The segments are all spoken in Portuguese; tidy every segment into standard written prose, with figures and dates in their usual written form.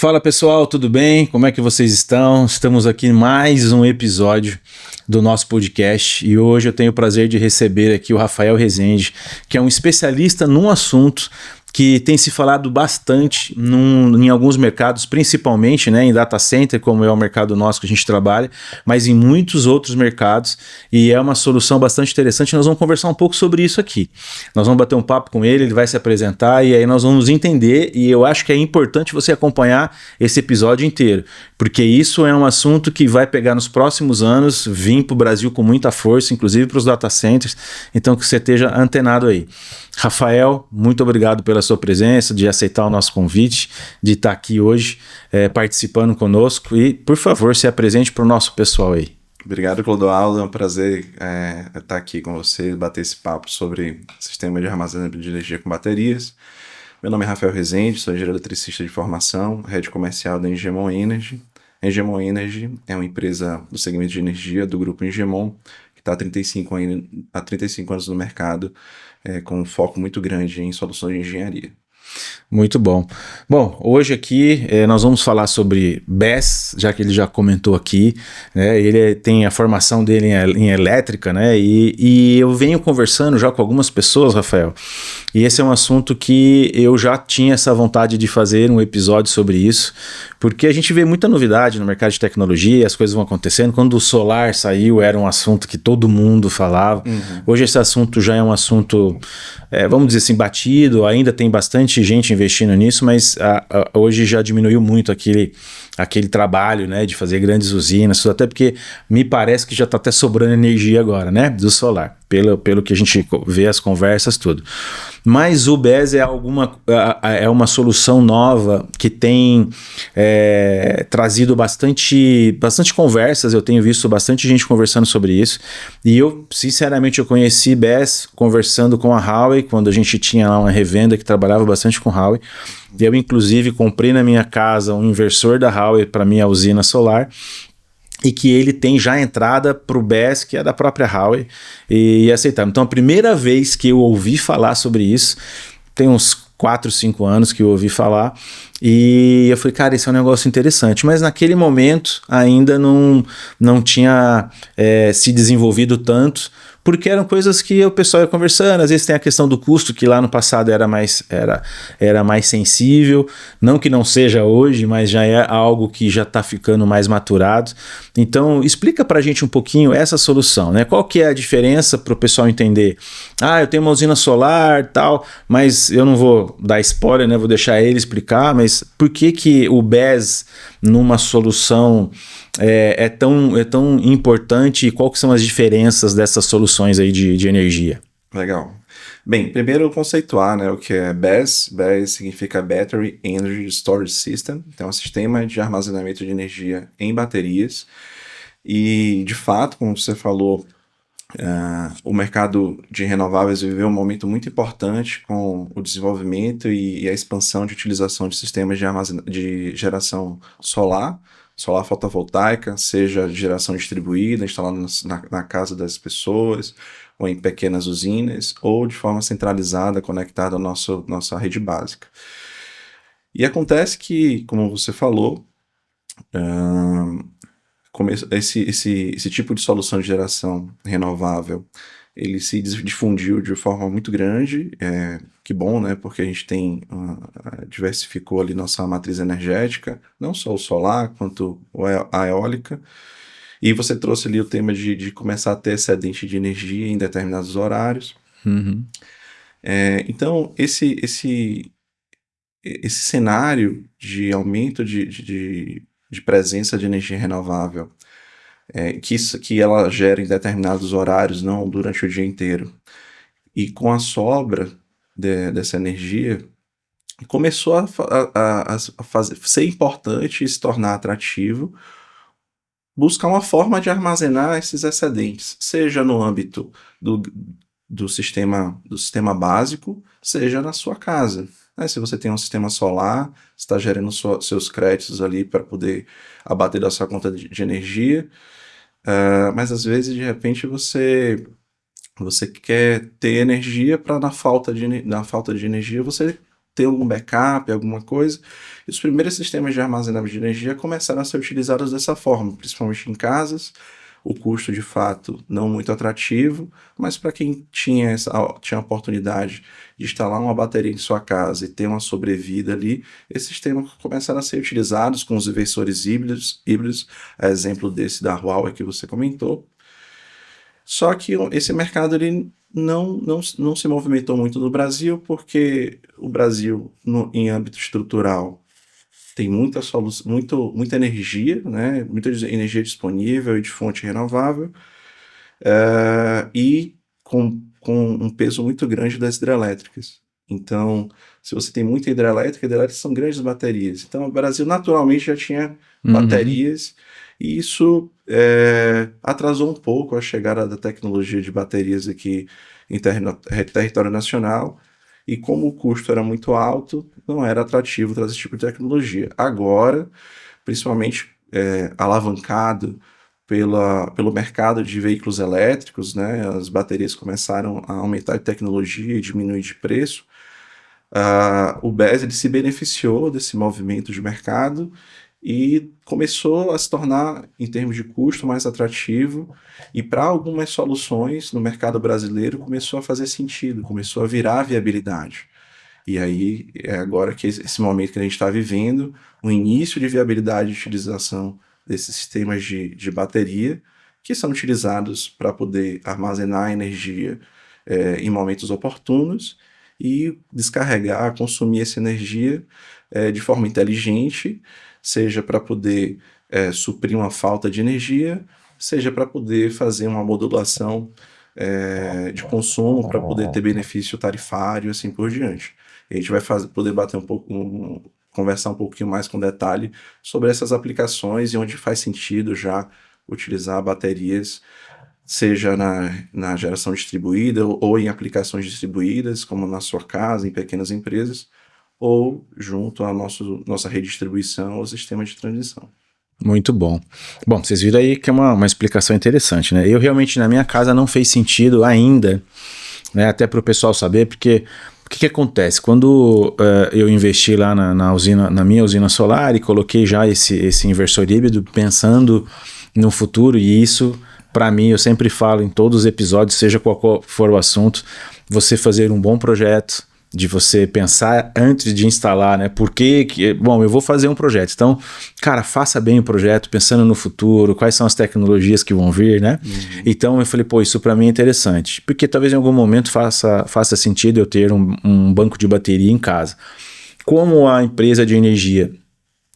Fala pessoal, tudo bem? Como é que vocês estão? Estamos aqui em mais um episódio do nosso podcast e hoje eu tenho o prazer de receber aqui o Rafael Rezende, que é um especialista num assunto que tem se falado bastante em alguns mercados, principalmente em data center, como é o mercado nosso que a gente trabalha, mas em muitos outros mercados, e é uma solução bastante interessante. Nós vamos conversar um pouco sobre isso aqui. Nós vamos bater um papo com ele, ele vai se apresentar e aí nós vamos entender, e eu acho que é importante você acompanhar esse episódio inteiro, porque isso é um assunto que vai pegar nos próximos anos, vir para o Brasil com muita força, inclusive para os data centers, então que você esteja antenado aí. Rafael, muito obrigado pela sua presença, de aceitar o nosso convite, de estar aqui hoje participando conosco e, por favor, se apresente para o nosso pessoal aí. Obrigado, Clodoaldo. É um prazer estar aqui com você, bater esse papo sobre sistema de armazenamento de energia com baterias. Meu nome é Rafael Rezende, sou engenheiro eletricista de formação, head comercial da Engemon Energy. A Engemon Energy é uma empresa do segmento de energia do grupo Engemon, que está há 35 anos no mercado, com um foco muito grande em soluções de engenharia. Muito bom. Bom, hoje aqui nós vamos falar sobre BESS, já que ele já comentou aqui, né? Ele tem a formação dele em elétrica, né? E eu venho conversando já com algumas pessoas, Rafael, e esse é um assunto que eu já tinha essa vontade de fazer um episódio sobre isso, porque a gente vê muita novidade no mercado de tecnologia, as coisas vão acontecendo. Quando o solar saiu, era um assunto que todo mundo falava. Hoje esse assunto já é um assunto, vamos dizer assim, batido, ainda tem bastante gente investindo nisso, mas hoje já diminuiu muito aquele trabalho, né, de fazer grandes usinas, até porque me parece que já está até sobrando energia agora, né, do solar, pelo que a gente vê as conversas, tudo. Mas o BESS é uma solução nova que tem trazido bastante conversas. Eu tenho visto bastante gente conversando sobre isso, e eu, sinceramente, eu conheci BESS conversando com a Huawei, quando a gente tinha lá uma revenda que trabalhava bastante com a Huawei. Eu, inclusive, comprei na minha casa um inversor da Huawei para minha usina solar, e que ele tem já entrada para o BESS, que é da própria Huawei, e aceitamos. Então, a primeira vez que eu ouvi falar sobre isso, tem uns 4, 5 anos que eu ouvi falar, e eu falei, cara, esse é um negócio interessante, mas naquele momento ainda não tinha se desenvolvido tanto, porque eram coisas que o pessoal ia conversando. Às vezes tem a questão do custo, que lá no passado era mais sensível, não que não seja hoje, mas já é algo que já está ficando mais maturado. Então explica pra gente um pouquinho essa solução, né? Qual que é a diferença para o pessoal entender? Eu tenho uma usina solar tal, mas eu não vou dar spoiler, né? Vou deixar ele explicar, mas por que o BESS numa solução é tão importante, e quais são as diferenças dessas soluções aí de energia? Legal. Bem, primeiro conceituar, né, o que é BESS. BESS significa Battery Energy Storage System, então é um sistema de armazenamento de energia em baterias. E, de fato, como você falou, o mercado de renováveis viveu um momento muito importante com o desenvolvimento e a expansão de utilização de sistemas de geração solar fotovoltaica, seja de geração distribuída, instalada na casa das pessoas, ou em pequenas usinas, ou de forma centralizada, conectada à nossa rede básica. E acontece que, como você falou, esse tipo de solução de geração renovável, ele se difundiu de forma muito grande. Que bom, né? Porque a gente diversificou ali nossa matriz energética, não só o solar, quanto a eólica. E você trouxe ali o tema de começar a ter excedente de energia em determinados horários. Então, esse cenário de aumento de presença de energia renovável, que ela gera em determinados horários, não durante o dia inteiro, e com a sobra dessa energia, começou a ser importante e se tornar atrativo buscar uma forma de armazenar esses excedentes, seja no âmbito do sistema básico, seja na sua casa. Se você tem um sistema solar, está gerando seus créditos ali para poder abater da sua conta de energia, mas às vezes, de repente, você quer ter energia para, na falta de energia, você ter algum backup, alguma coisa. E os primeiros sistemas de armazenamento de energia começaram a ser utilizados dessa forma, principalmente em casas. O custo, de fato, não muito atrativo, mas para quem tinha a oportunidade de instalar uma bateria em sua casa e ter uma sobrevida ali, esses sistemas começaram a ser utilizados com os inversores híbridos, exemplo desse da Huawei que você comentou. Só que esse mercado ele não se movimentou muito no Brasil, porque o Brasil, em âmbito estrutural, tem muita energia, né? Muita energia disponível e de fonte renovável, e com um peso muito grande das hidrelétricas. Então, se você tem muita hidrelétricas são grandes baterias. Então, o Brasil naturalmente já tinha baterias, e isso atrasou um pouco a chegada da tecnologia de baterias aqui em território nacional, e como o custo era muito alto, não era atrativo trazer esse tipo de tecnologia. Agora, principalmente alavancado pelo mercado de veículos elétricos, né, as baterias começaram a aumentar de tecnologia e diminuir de preço. O BES ele se beneficiou desse movimento de mercado e começou a se tornar, em termos de custo, mais atrativo, e para algumas soluções no mercado brasileiro começou a fazer sentido, começou a virar viabilidade. E aí é agora que esse momento que a gente está vivendo, o início de viabilidade de utilização desses sistemas de bateria, que são utilizados para poder armazenar energia em momentos oportunos e descarregar, consumir essa energia de forma inteligente, seja para poder suprir uma falta de energia, seja para poder fazer uma modulação de consumo, para poder ter benefício tarifário, assim por diante. E a gente vai poder bater conversar um pouquinho mais com detalhe sobre essas aplicações e onde faz sentido já utilizar baterias, seja na geração distribuída ou em aplicações distribuídas, como na sua casa, em pequenas empresas, ou junto à nossa rede de distribuição ou sistema de transmissão. Muito bom. Bom, vocês viram aí que é uma explicação interessante, né? Eu realmente, na minha casa, não fez sentido ainda, né? Até para o pessoal saber, porque o que acontece? Quando eu investi lá na minha usina solar e coloquei já esse inversor híbrido, pensando no futuro, e isso, para mim, eu sempre falo em todos os episódios, seja qual for o assunto, você fazer um bom projeto, de você pensar antes de instalar, né? Bom, eu vou fazer um projeto. Então, cara, faça bem o projeto, pensando no futuro, quais são as tecnologias que vão vir, né? Então, eu falei, pô, isso para mim é interessante. Porque talvez em algum momento faça sentido eu ter um banco de bateria em casa. Como a empresa de energia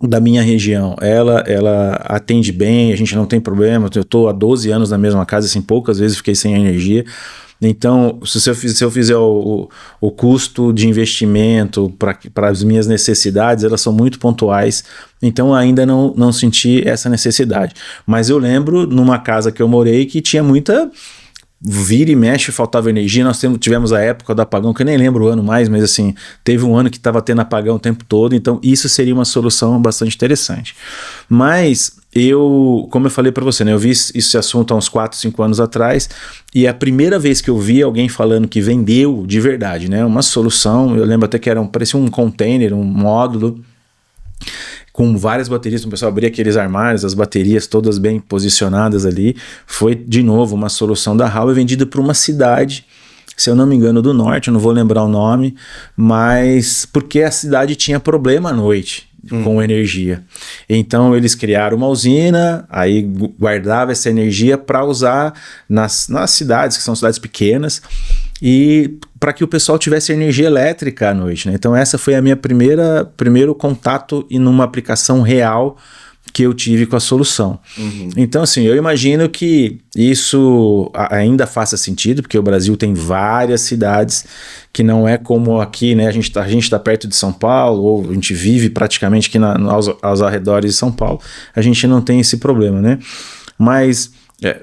da minha região, ela atende bem, a gente não tem problema, eu estou há 12 anos na mesma casa, assim, poucas vezes fiquei sem energia. Então, se eu fizer o custo de investimento para as minhas necessidades, elas são muito pontuais, então ainda não senti essa necessidade. Mas eu lembro numa casa que eu morei que tinha muita... Vira e mexe, faltava energia. Nós tivemos a época do apagão, que eu nem lembro o ano mais, mas assim, teve um ano que estava tendo apagão o tempo todo, então isso seria uma solução bastante interessante. Mas como eu falei para você, né, eu vi esse assunto há uns 4, 5 anos atrás, e a primeira vez que eu vi alguém falando que vendeu de verdade, né, uma solução, eu lembro até que parecia um container, um módulo, com várias baterias, o pessoal abria aqueles armários, as baterias todas bem posicionadas ali. Foi, de novo, uma solução da Huawei vendida para uma cidade, se eu não me engano, do norte, eu não vou lembrar o nome, mas porque a cidade tinha problema à noite com energia. Então eles criaram uma usina, aí guardava essa energia para usar nas cidades, que são cidades pequenas, e para que o pessoal tivesse energia elétrica à noite, né? Então essa foi a minha primeiro contato em uma aplicação real que eu tive com a solução. Então assim, eu imagino que isso ainda faça sentido, porque o Brasil tem várias cidades que não é como aqui, né? A gente tá perto de São Paulo, ou a gente vive praticamente aqui aos arredores de São Paulo, a gente não tem esse problema, né? Mas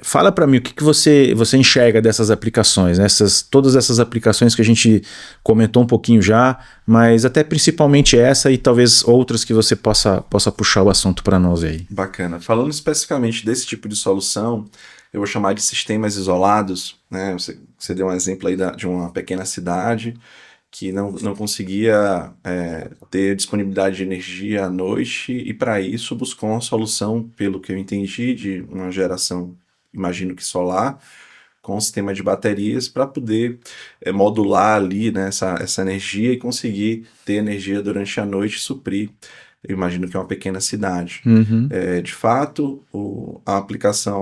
fala para mim o que você enxerga dessas aplicações, né? Todas essas aplicações que a gente comentou um pouquinho já, mas até principalmente essa e talvez outras que você possa puxar o assunto para nós aí. Bacana. Falando especificamente desse tipo de solução, eu vou chamar de sistemas isolados, né? Você deu um exemplo aí de uma pequena cidade que não conseguia ter disponibilidade de energia à noite, e para isso buscou uma solução, pelo que eu entendi, de uma geração, imagino que solar, com um sistema de baterias para poder modular ali, né, essa energia e conseguir ter energia durante a noite e suprir. Eu imagino que é uma pequena cidade. Uhum. De fato,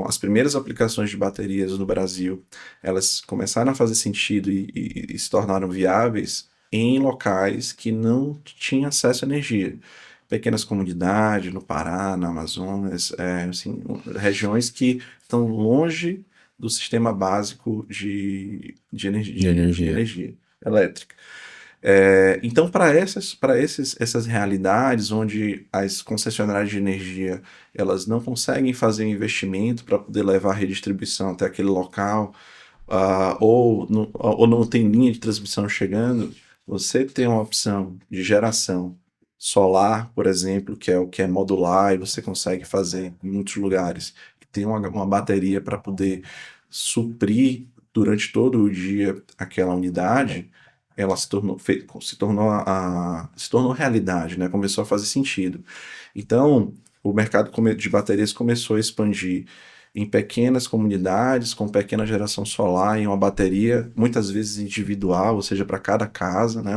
as primeiras aplicações de baterias no Brasil, elas começaram a fazer sentido e se tornaram viáveis em locais que não tinham acesso à energia. Pequenas comunidades no Pará, na Amazonas, assim, regiões que estão longe do sistema básico de De energia. energia elétrica. Então, essas realidades onde as concessionárias de energia elas não conseguem fazer um investimento para poder levar a redistribuição até aquele local, ou não tem linha de transmissão chegando, você tem uma opção de geração solar, por exemplo, que é o que é modular e você consegue fazer em muitos lugares. Tem uma bateria para poder suprir durante todo o dia aquela unidade. Ela se tornou realidade, né? Começou a fazer sentido. Então, o mercado de baterias começou a expandir em pequenas comunidades, com pequena geração solar, em uma bateria, muitas vezes individual, ou seja, para cada casa, né?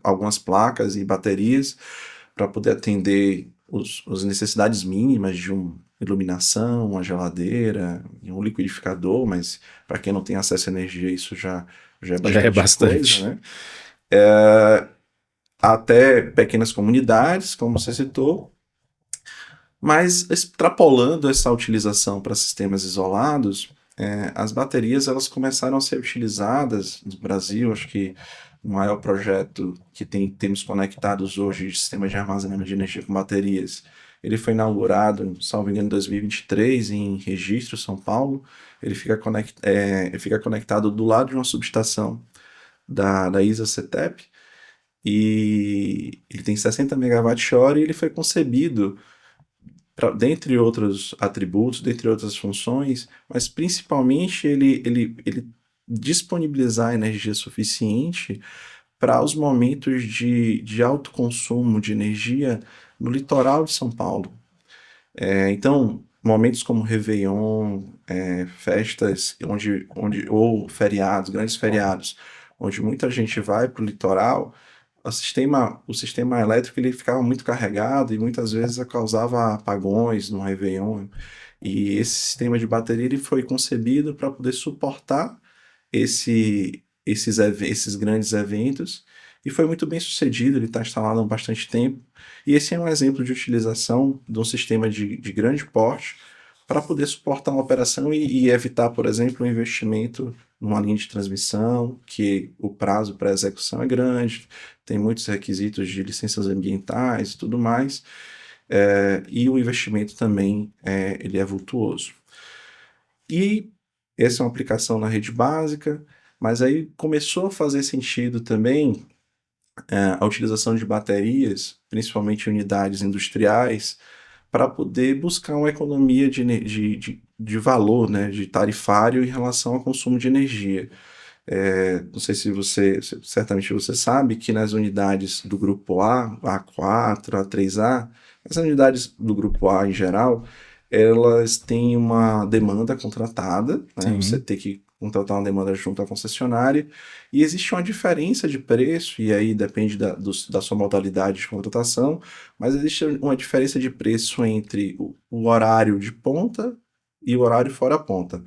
Algumas placas e baterias para poder atender as necessidades mínimas de uma iluminação, uma geladeira, um liquidificador, mas para quem não tem acesso à energia, isso já é Já é bastante bastante. coisa, né? Até pequenas comunidades, como você citou, mas extrapolando essa utilização para sistemas isolados, as baterias elas começaram a ser utilizadas no Brasil. Acho que o maior projeto que temos conectados hoje de sistema de armazenamento de energia com baterias, ele foi inaugurado, salvo engano, em 2023, em Registro, São Paulo. Ele fica conectado do lado de uma subestação da ISA-CETEP, e ele tem 60 MWh e ele foi concebido dentre outros atributos, dentre outras funções, mas principalmente ele disponibilizar energia suficiente para os momentos de alto consumo de energia no litoral de São Paulo. Então, momentos como Réveillon, festas ou feriados, grandes feriados, onde muita gente vai para o litoral, o sistema elétrico ele ficava muito carregado e muitas vezes causava apagões no Réveillon. E esse sistema de bateria ele foi concebido para poder suportar esses grandes eventos, e foi muito bem sucedido. Ele está instalado há bastante tempo. E esse é um exemplo de utilização de um sistema de grande porte para poder suportar uma operação e evitar, por exemplo, um investimento numa linha de transmissão, que o prazo para execução é grande, tem muitos requisitos de licenças ambientais e tudo mais, e o investimento também ele é vultuoso. E essa é uma aplicação na rede básica, mas aí começou a fazer sentido também a utilização de baterias, principalmente unidades industriais, para poder buscar uma economia de valor, né, de tarifário em relação ao consumo de energia. Não sei se certamente você sabe que nas unidades do grupo A, A4, A3A, as unidades do grupo A em geral, elas têm uma demanda contratada, né? Você tem que contratar uma demanda junto à concessionária, e existe uma diferença de preço, e aí depende da sua modalidade de contratação, mas existe uma diferença de preço entre o horário de ponta e o horário fora ponta.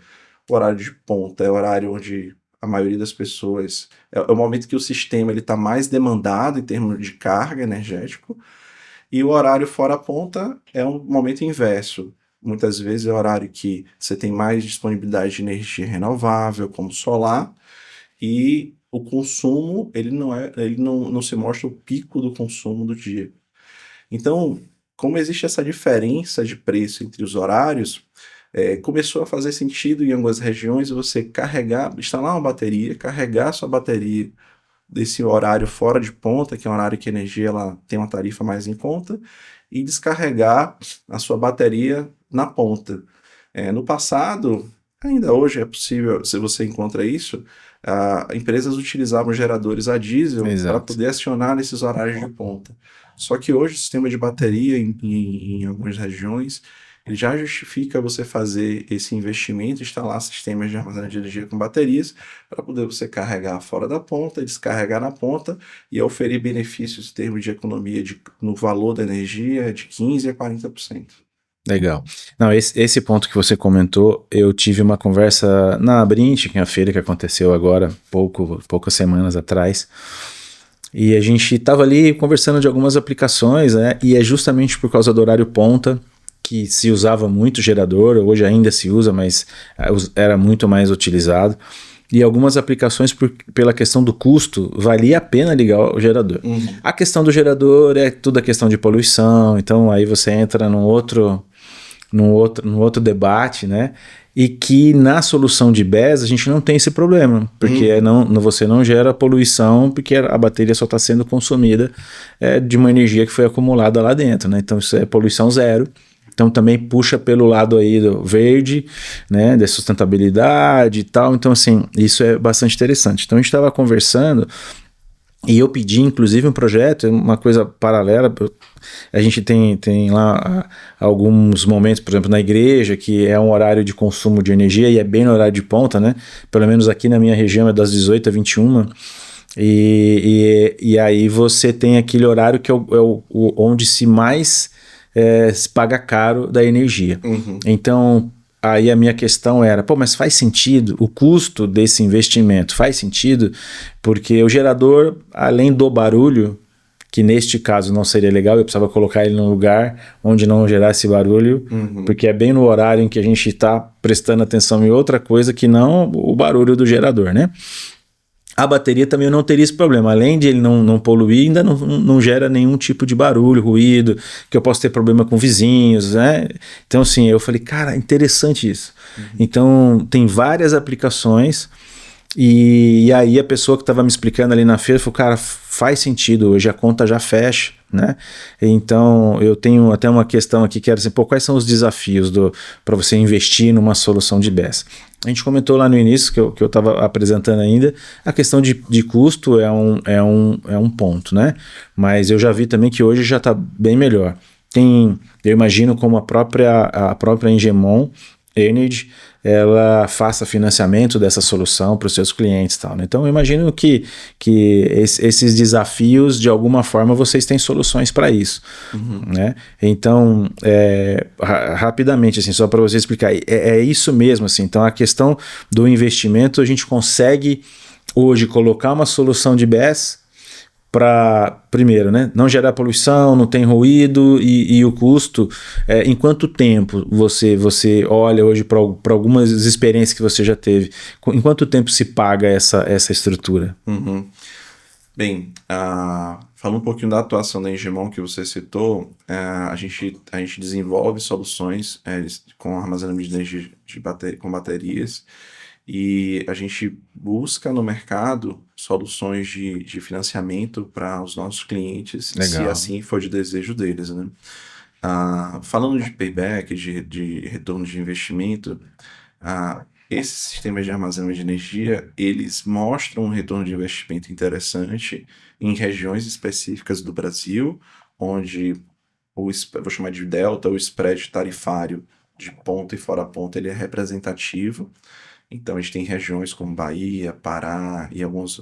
O horário de ponta é o horário onde a maioria das pessoas... É o momento que o sistema está mais demandado em termos de carga energética, e o horário fora ponta é um momento inverso. Muitas vezes é o horário que você tem mais disponibilidade de energia renovável, como solar, e o consumo ele não se mostra o pico do consumo do dia. Então, como existe essa diferença de preço entre os horários, começou a fazer sentido em algumas regiões você instalar uma bateria, carregar sua bateria desse horário fora de ponta, que é um horário que a energia ela tem uma tarifa mais em conta, e descarregar a sua bateria na ponta. No passado, Ainda hoje é possível, se você encontra isso, empresas utilizavam geradores a diesel para Exato. poder acionar nesses horários de ponta. Só que hoje o sistema de bateria em algumas regiões, ele já justifica você fazer esse investimento, instalar sistemas de armazenamento de energia com baterias, para poder você carregar fora da ponta, descarregar na ponta e oferir benefícios em termos de economia no valor da energia de 15% a 40%. Legal. Não, esse ponto que você comentou, eu tive uma conversa na Abrint, que é a feira que aconteceu agora, poucas semanas atrás, e a gente estava ali conversando de algumas aplicações, né? E é justamente por causa do horário ponta que se usava muito gerador, hoje ainda se usa, mas era muito mais utilizado. E algumas aplicações, pela questão do custo, valia a pena ligar o gerador. A questão do gerador é tudo a questão de poluição, então aí você entra num outro debate, né? E que na solução de BESS a gente não tem esse problema, porque você não gera poluição, porque a bateria só está sendo consumida de uma energia que foi acumulada lá dentro, né? Então isso é poluição zero. Então também puxa pelo lado aí do verde, né, da sustentabilidade e tal. Então assim, isso é bastante interessante. Então a gente estava conversando e eu pedi inclusive um projeto, uma coisa paralela. A gente tem lá alguns momentos, por exemplo, na igreja, que é um horário de consumo de energia e é bem no horário de ponta, né? Pelo menos aqui na minha região é das 18 às 21. E aí você tem aquele horário que é onde se mais se paga caro da energia. Então, aí a minha questão era, mas faz sentido? O custo desse investimento faz sentido? Porque o gerador, além do barulho, que neste caso não seria legal, eu precisava colocar ele num lugar onde não gerasse barulho, porque é bem no horário em que a gente está prestando atenção em outra coisa que não o barulho do gerador, né? A bateria também não teria esse problema. Além de ele não poluir, ainda não gera nenhum tipo de barulho, ruído, que eu posso ter problema com vizinhos, né? Então, assim, eu falei, cara, interessante isso. Então, tem várias aplicações e aí a pessoa que estava me explicando ali na feira falou, cara, faz sentido, hoje a conta já fecha, né? Então, eu tenho até uma questão aqui que era assim, quais são os desafios para você investir numa solução de BESS? A gente comentou lá no início, que eu estava apresentando ainda, a questão de custo é um ponto, né? Mas eu já vi também que hoje já está bem melhor. Eu imagino como a própria Engemon Energy, ela faça financiamento dessa solução para os seus clientes e tal, né? Então eu imagino que esses desafios, de alguma forma, vocês têm soluções para isso, né? Então, rapidamente, assim, só para você explicar, é isso mesmo, assim. Então a questão do investimento, a gente consegue hoje colocar uma solução de BESS para, primeiro, né, não gerar poluição, não tem ruído e o custo, em quanto tempo você olha hoje para algumas experiências que você já teve, em quanto tempo se paga essa estrutura? Bem, falando um pouquinho da atuação da Engemon que você citou, a gente desenvolve soluções com armazenamento de energia com baterias, e a gente busca no mercado soluções de financiamento para os nossos clientes, Legal. se assim for de desejo deles, né? Falando de payback, de retorno de investimento, esses sistemas de armazenamento de energia, eles mostram um retorno de investimento interessante em regiões específicas do Brasil, onde vou chamar de delta, o spread tarifário de ponta e fora ponta, ele é representativo. Então, a gente tem regiões como Bahia, Pará e alguns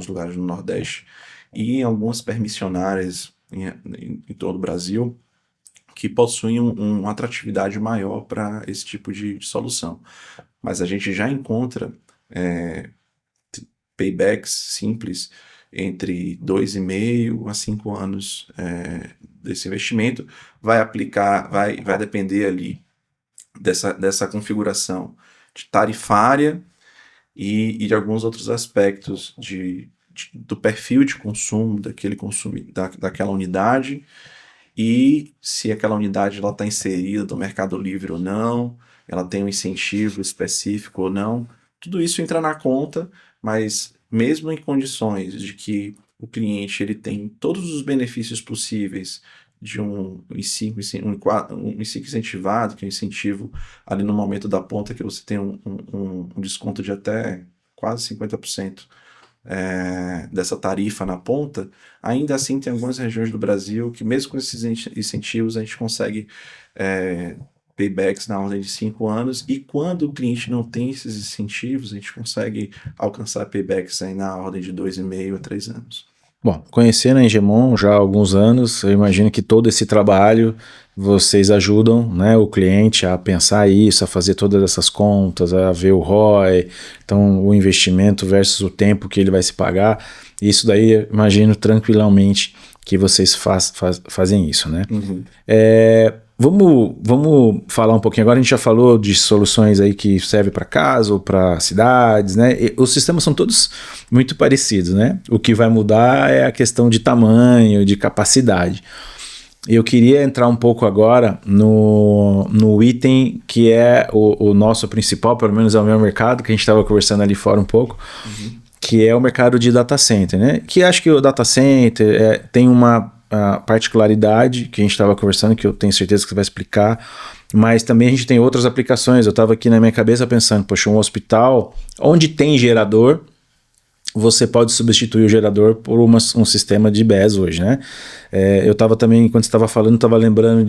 lugares no Nordeste e algumas permissionárias em todo o Brasil que possuem uma atratividade maior para esse tipo de solução. Mas a gente já encontra paybacks simples entre 2,5 a 5 anos desse investimento. Vai depender ali dessa configuração de tarifária e de alguns outros aspectos do perfil de consumo daquela unidade, e se aquela unidade está inserida no Mercado Livre ou não, ela tem um incentivo específico ou não. Tudo isso entra na conta, mas mesmo em condições de que o cliente ele tem todos os benefícios possíveis de um I5, um I5 incentivado, que é um incentivo ali no momento da ponta, que você tem um desconto de até quase 50% dessa tarifa na ponta, ainda assim tem algumas regiões do Brasil que mesmo com esses incentivos a gente consegue paybacks na ordem de 5 anos, e quando o cliente não tem esses incentivos, a gente consegue alcançar paybacks aí na ordem de 2,5 a 3 anos. Bom, conhecendo a Engemon já há alguns anos, eu imagino que todo esse trabalho vocês ajudam, né, o cliente a pensar isso, a fazer todas essas contas, a ver o ROI, então o investimento versus o tempo que ele vai se pagar. Isso daí eu imagino tranquilamente que vocês fazem isso, né? Uhum. Vamos falar um pouquinho agora. A gente já falou de soluções aí que servem para casa ou para cidades, né? E os sistemas são todos muito parecidos, né? O que vai mudar é a questão de tamanho, de capacidade. Eu queria entrar um pouco agora no item que é o nosso principal, pelo menos é o meu mercado, que a gente estava conversando ali fora um pouco, que é o mercado de data center, né? Que acho que o data center tem uma particularidade que a gente estava conversando, que eu tenho certeza que você vai explicar, mas também a gente tem outras aplicações. Eu estava aqui na minha cabeça pensando, poxa, um hospital onde tem gerador, você pode substituir o gerador por um sistema de BESS hoje, né? Eu estava também, enquanto você estava falando, estava lembrando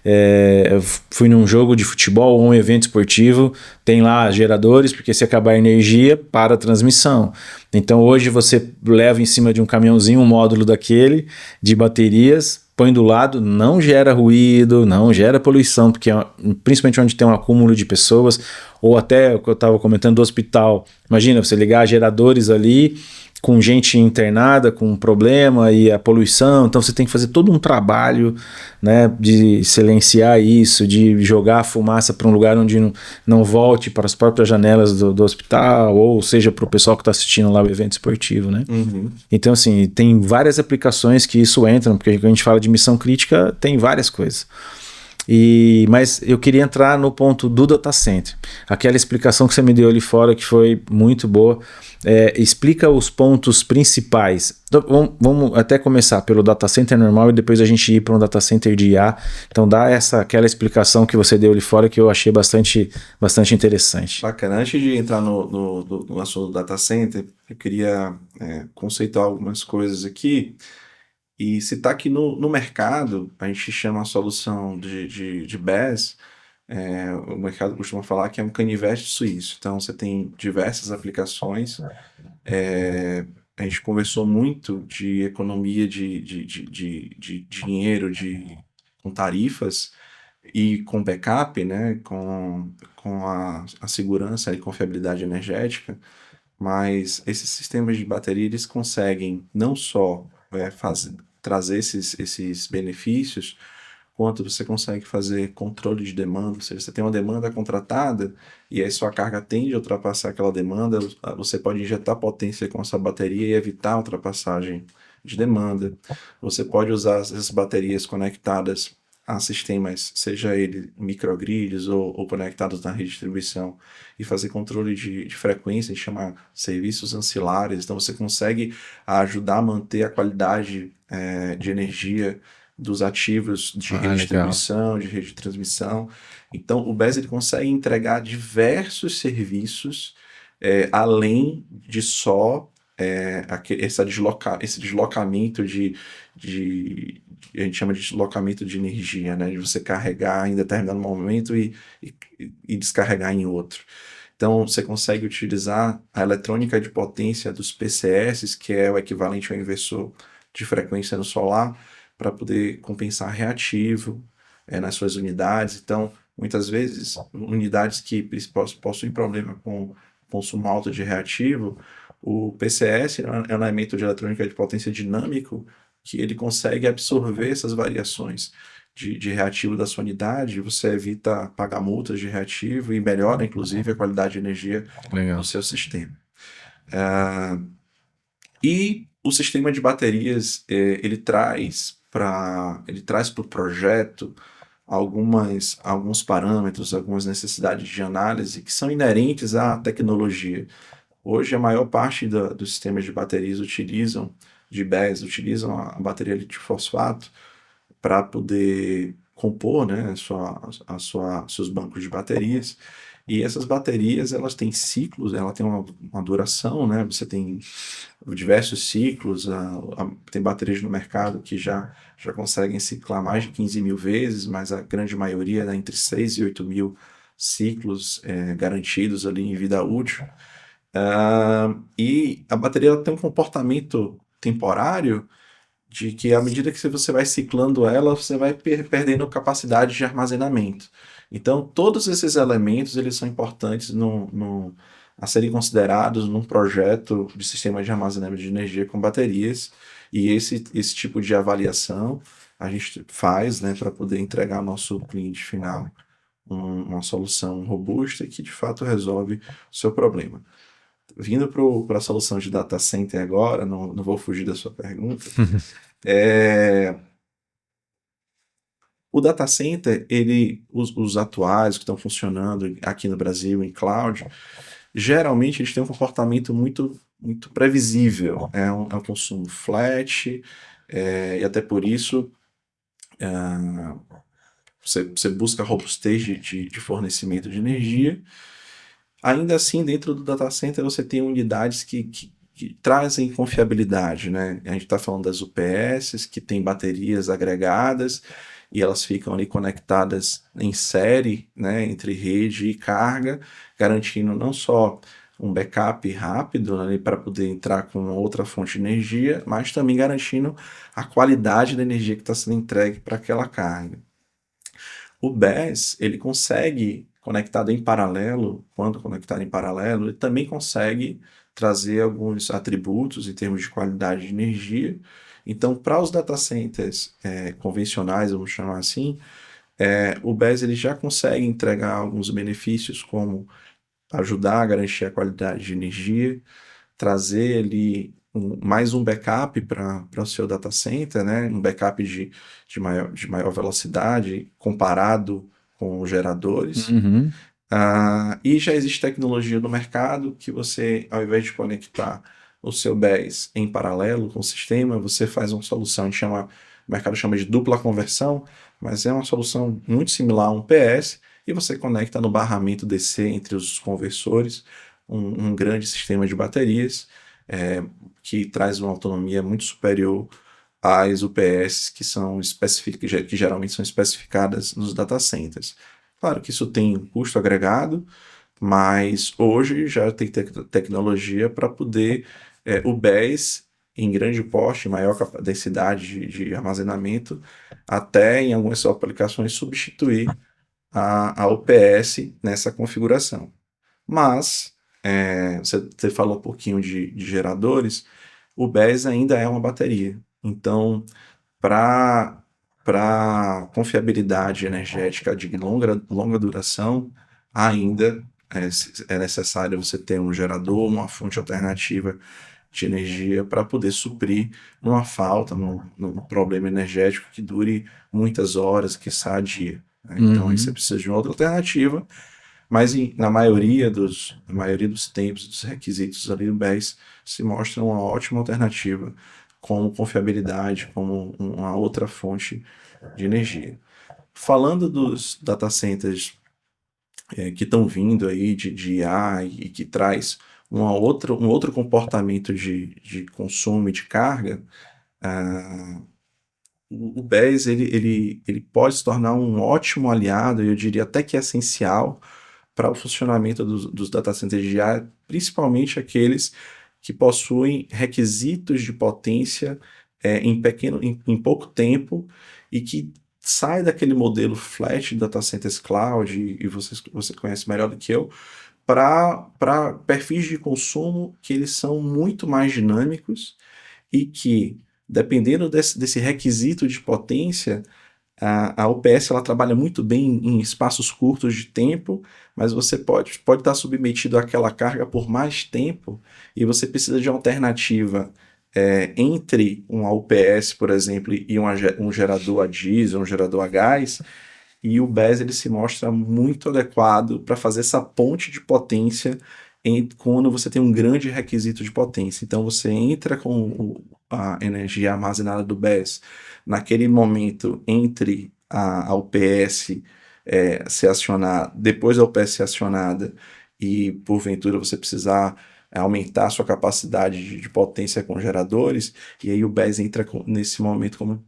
eu fui num jogo de futebol ou um evento esportivo, tem lá geradores, porque se acabar a energia, para a transmissão. Então hoje você leva em cima de um caminhãozinho um módulo daquele, de baterias, põe do lado, não gera ruído, não gera poluição, porque principalmente onde tem um acúmulo de pessoas, ou até o que eu estava comentando do hospital, imagina você ligar geradores ali com gente internada com um problema e a poluição, então você tem que fazer todo um trabalho, né, de silenciar isso, de jogar a fumaça para um lugar onde não volte para as próprias janelas do hospital, ou seja, para o pessoal que está assistindo lá o evento esportivo, né? Uhum. Então assim, tem várias aplicações que isso entra, porque quando a gente fala de missão crítica, tem várias coisas. Mas eu queria entrar no ponto do data center. Aquela explicação que você me deu ali fora, que foi muito boa. Explica os pontos principais. Então, vamos até começar pelo data center normal e depois a gente ir para um data center de IA. Então dá aquela explicação que você deu ali fora que eu achei bastante interessante. Bacana. Antes de entrar no assunto do data center, eu queria conceituar algumas coisas aqui. E se está aqui no mercado, a gente chama a solução de BESS, o mercado costuma falar que é um canivete suíço. Então, você tem diversas aplicações. A gente conversou muito de economia de dinheiro com tarifas e com backup, né, com a segurança e confiabilidade energética, mas esses sistemas de bateria eles conseguem não só trazer esses benefícios, quanto você consegue fazer controle de demanda. Ou seja, você tem uma demanda contratada e aí sua carga tende a ultrapassar aquela demanda, você pode injetar potência com essa bateria e evitar a ultrapassagem de demanda. Você pode usar essas baterias conectadas a sistemas, seja ele microgrids ou conectados na rede de distribuição, e fazer controle de frequência, a gente chama serviços ancilares. Então você consegue ajudar a manter a qualidade de energia dos ativos de rede de distribuição, de rede de transmissão. Então o BESS ele consegue entregar diversos serviços além de só esse deslocamento a gente chama de deslocamento de energia, né? De você carregar em determinado momento e descarregar em outro. Então, você consegue utilizar a eletrônica de potência dos PCS, que é o equivalente ao inversor de frequência no solar, para poder compensar reativo nas suas unidades. Então, muitas vezes, unidades que possuem problema com consumo alto de reativo, o PCS é um elemento de eletrônica de potência dinâmico que ele consegue absorver essas variações de reativo da sua unidade. Você evita pagar multas de reativo e melhora, inclusive, a qualidade de energia do seu sistema. E o sistema de baterias, ele traz para o projeto alguns parâmetros, algumas necessidades de análise que são inerentes à tecnologia. Hoje, a maior parte dos sistemas de baterias de BESS utilizam a bateria lítio-fosfato, para poder compor, né, seus bancos de baterias. E essas baterias, elas têm ciclos, ela tem uma duração, né? Você tem diversos ciclos, tem baterias no mercado que já conseguem ciclar mais de 15 mil vezes, mas a grande maioria é entre 6 e 8 mil ciclos garantidos ali em vida útil. E a bateria ela tem um comportamento temporário de que à medida que você vai ciclando ela, você vai perdendo capacidade de armazenamento. Então, todos esses elementos eles são importantes a serem considerados num projeto de sistema de armazenamento de energia com baterias, e esse tipo de avaliação a gente faz, né, para poder entregar ao nosso cliente final uma solução robusta e que de fato resolve o seu problema. Vindo para a solução de data center agora, não vou fugir da sua pergunta. O data center, os atuais que estão funcionando aqui no Brasil em cloud, geralmente eles têm um comportamento muito, muito previsível. É um consumo flat, e até por isso você busca robustez de fornecimento de energia. Ainda assim, dentro do data center, você tem unidades que trazem confiabilidade, né? A gente está falando das UPS, que tem baterias agregadas, e elas ficam ali conectadas em série, né, entre rede e carga, garantindo não só um backup rápido, né, para poder entrar com outra fonte de energia, mas também garantindo a qualidade da energia que está sendo entregue para aquela carga. O BESS, ele consegue, conectado em paralelo, quando conectado em paralelo, ele também consegue trazer alguns atributos em termos de qualidade de energia. Então, para os data centers convencionais, vamos chamar assim, o BESS ele já consegue entregar alguns benefícios, como ajudar a garantir a qualidade de energia, trazer ali mais um backup para o seu data center, né? Um backup de maior velocidade comparado com os geradores. Uhum. E já existe tecnologia no mercado que você, ao invés de conectar o seu BESS em paralelo com o sistema, você faz uma solução, o mercado chama de dupla conversão, mas é uma solução muito similar a um PS, e você conecta no barramento DC entre os conversores um grande sistema de baterias que traz uma autonomia muito superior às UPS que geralmente são especificadas nos data centers. Claro que isso tem um custo agregado, mas hoje já tem tecnologia para poder o BESS em grande porte, maior densidade de armazenamento, até em algumas aplicações substituir a UPS nessa configuração. Mas, você falou um pouquinho de geradores, o BESS ainda é uma bateria. Então, para confiabilidade energética de longa duração, ainda é necessário você ter um gerador, uma fonte alternativa de energia para poder suprir numa falta, num problema energético que dure muitas horas, quiçá dia. Né? Então, aí você precisa de uma outra alternativa, mas na maioria dos tempos, dos requisitos ali, o BESS se mostra uma ótima alternativa como confiabilidade, como uma outra fonte de energia. Falando dos data centers que estão vindo aí de IA e que traz um outro comportamento de consumo e de carga, o BESS ele pode se tornar um ótimo aliado, eu diria até que essencial, para o funcionamento dos data centers de IA, principalmente aqueles que possuem requisitos de potência em pouco tempo e que sai daquele modelo flat de data centers cloud, e você conhece melhor do que eu, para perfis de consumo que eles são muito mais dinâmicos e que, dependendo desse requisito de potência, a UPS ela trabalha muito bem em espaços curtos de tempo, mas você pode estar submetido àquela carga por mais tempo, e você precisa de uma alternativa entre uma UPS, por exemplo, e um gerador a diesel, um gerador a gás, e o BESS ele se mostra muito adequado para fazer essa ponte de potência quando você tem um grande requisito de potência. Então você entra com a energia armazenada do BESS naquele momento entre a UPS ser acionada, depois da UPS ser acionada e porventura você precisar aumentar a sua capacidade de potência com geradores, e aí o BESS entra nesse momento como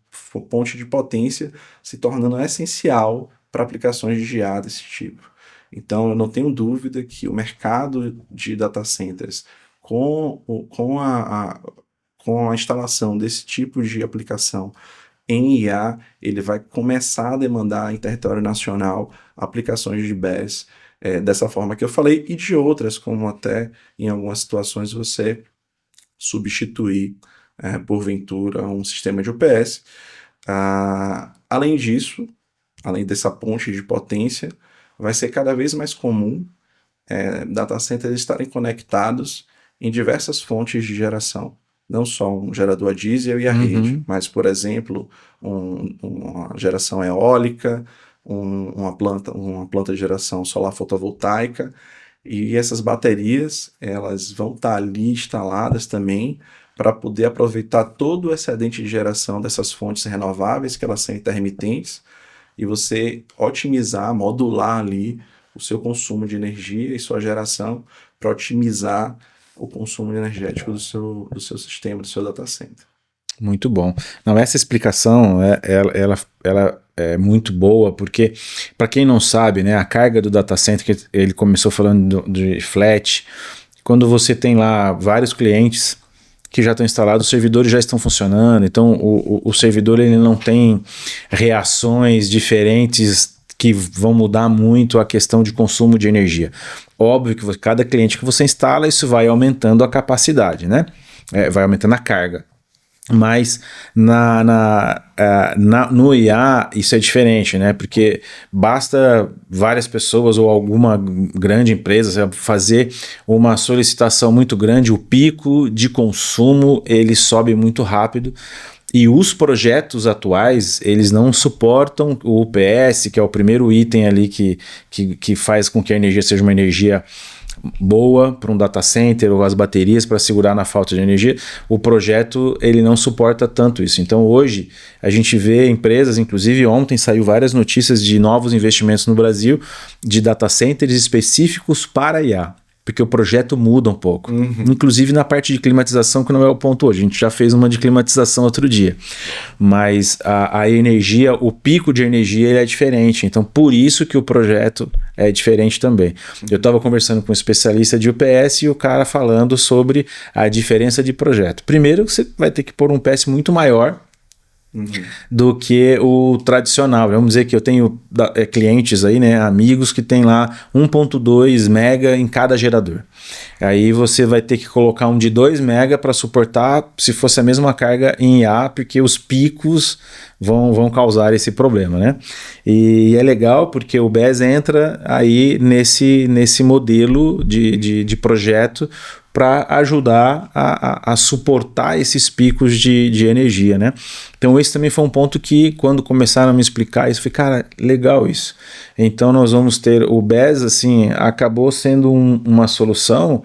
ponte de potência, se tornando essencial para aplicações de IA desse tipo. Então, eu não tenho dúvida que o mercado de data centers, com a instalação desse tipo de aplicação em IA, ele vai começar a demandar em território nacional aplicações de BESS, dessa forma que eu falei, e de outras, como até em algumas situações você substituir, porventura, um sistema de UPS. Além disso, além dessa ponte de potência, vai ser cada vez mais comum data centers estarem conectados em diversas fontes de geração. Não só um gerador a diesel e a rede, mas, por exemplo, uma geração eólica, uma planta de geração solar fotovoltaica, e essas baterias elas vão estar ali instaladas também para poder aproveitar todo o excedente de geração dessas fontes renováveis, que elas são intermitentes, e você otimizar, modular ali o seu consumo de energia e sua geração para otimizar o consumo energético do seu sistema, do seu data center. Muito bom. Não, essa explicação ela é muito boa, porque, para quem não sabe, né, a carga do data center, que ele começou falando de flat, quando você tem lá vários clientes que já estão instalados, os servidores já estão funcionando, então o servidor ele não tem reações diferentes que vão mudar muito a questão de consumo de energia. Óbvio que cada cliente que você instala, isso vai aumentando a capacidade, né? Vai aumentando a carga. Mas no IA isso é diferente, né? Porque basta várias pessoas ou alguma grande empresa fazer uma solicitação muito grande, o pico de consumo ele sobe muito rápido. E os projetos atuais, eles não suportam o UPS, que é o primeiro item ali que faz com que a energia seja uma energia boa para um data center, ou as baterias para segurar na falta de energia. O projeto ele não suporta tanto isso. Então hoje a gente vê empresas, inclusive ontem saiu várias notícias de novos investimentos no Brasil de data centers específicos para IA, porque o projeto muda um pouco. Inclusive na parte de climatização, que não é o ponto hoje. A gente já fez uma de climatização outro dia. Mas a energia, o pico de energia ele é diferente. Então, por isso que o projeto é diferente também. Eu estava conversando com um especialista de UPS e o cara falando sobre a diferença de projeto. Primeiro, você vai ter que pôr um UPS muito maior do que o tradicional. Vamos dizer que eu tenho clientes aí, né, amigos que tem lá 1.2 mega em cada gerador. Aí você vai ter que colocar um de 2 mega para suportar se fosse a mesma carga em IA, porque os picos vão causar esse problema, né? E é legal porque o BESS entra aí nesse modelo de projeto para ajudar a suportar esses picos de energia, né? Então esse também foi um ponto que quando começaram a me explicar isso, eu falei, cara, legal isso. Então nós vamos ter o BESS, assim, acabou sendo uma solução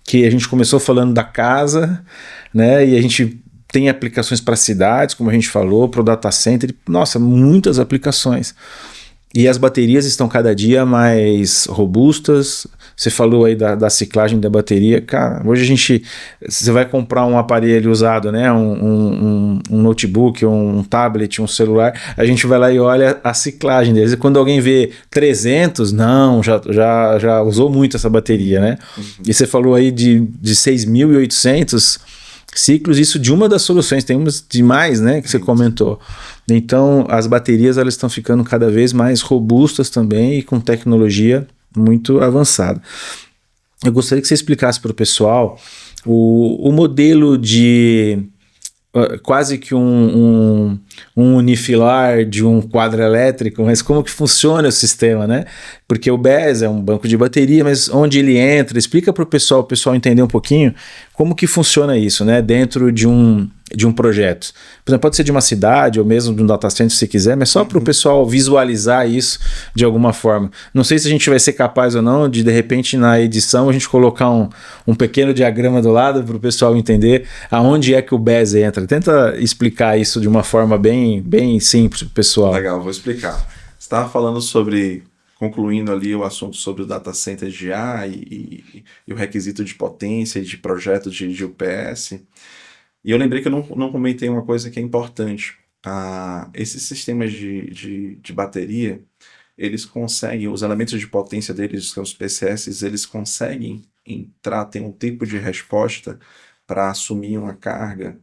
que a gente começou falando da casa, né? E a gente tem aplicações para cidades, como a gente falou, para o data center, nossa, muitas aplicações. E as baterias estão cada dia mais robustas. Você falou aí da ciclagem da bateria. Cara, hoje você vai comprar um aparelho usado, né? Um notebook, um tablet, um celular, a gente vai lá e olha a ciclagem deles. E quando alguém vê 300, não, já usou muito essa bateria, né? E você falou aí de 6.800 ciclos, isso de uma das soluções, tem umas demais, né, que você comentou. Então, as baterias elas estão ficando cada vez mais robustas também e com tecnologia muito avançada. Eu gostaria que você explicasse para o pessoal o modelo de quase que um unifilar de um quadro elétrico, mas como que funciona o sistema, né? Porque o BESS é um banco de bateria, mas onde ele entra, explica para o pessoal entender um pouquinho como que funciona isso, né? Dentro de um de um projeto. Por exemplo, pode ser de uma cidade ou mesmo de um data center se quiser, mas só para o pessoal visualizar isso de alguma forma. Não sei se a gente vai ser capaz ou não de repente, na edição, a gente colocar um pequeno diagrama do lado para o pessoal entender aonde é que o BES entra. Tenta explicar isso de uma forma bem simples pro pessoal. Legal, vou explicar. Você estava falando sobre, concluindo ali o assunto sobre o data center de IA e o requisito de potência e de projeto de UPS. E eu lembrei que eu não comentei uma coisa que é importante. Esses sistemas de bateria, eles conseguem, os elementos de potência deles, que são os PCS, eles conseguem entrar, tem um tempo de resposta para assumir uma carga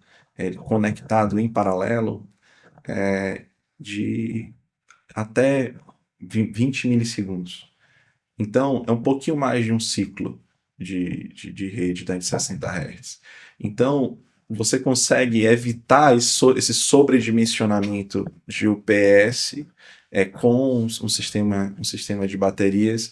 conectado em paralelo de até 20 milissegundos. Então, é um pouquinho mais de um ciclo de rede de 60 Hz. Então, você consegue evitar esse sobredimensionamento de UPS com um sistema de baterias.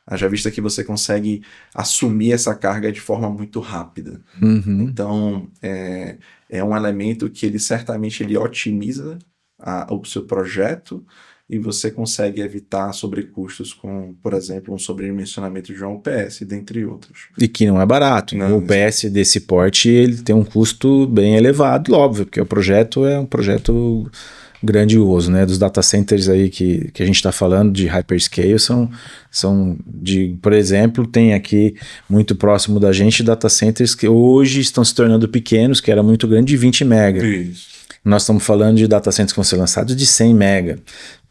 Haja vista que você consegue assumir essa carga de forma muito rápida. Então, é um elemento que ele certamente otimiza o seu projeto e você consegue evitar sobrecustos com, por exemplo, um sobredimensionamento de um UPS, dentre outros. E que não é barato. O UPS desse porte ele tem um custo bem elevado, óbvio, porque o projeto é um projeto grandioso, né? Dos data centers aí que a gente está falando de hyperscale são de, por exemplo, tem aqui muito próximo da gente data centers que hoje estão se tornando pequenos, que era muito grande, de 20 mega. Isso. Nós estamos falando de data centers que vão ser lançados de 100 mega.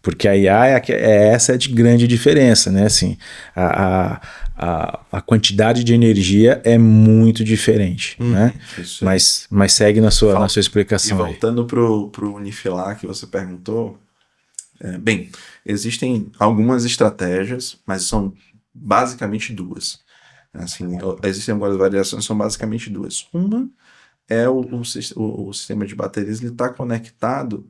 Porque a IA essa é de grande diferença, né? Assim, a quantidade de energia é muito diferente, né? Mas segue na sua explicação. E voltando para o Unifilar que você perguntou, bem, existem algumas estratégias, mas são basicamente duas. Assim, existem algumas variações, são basicamente duas. Uma é o sistema de baterias, ele está conectado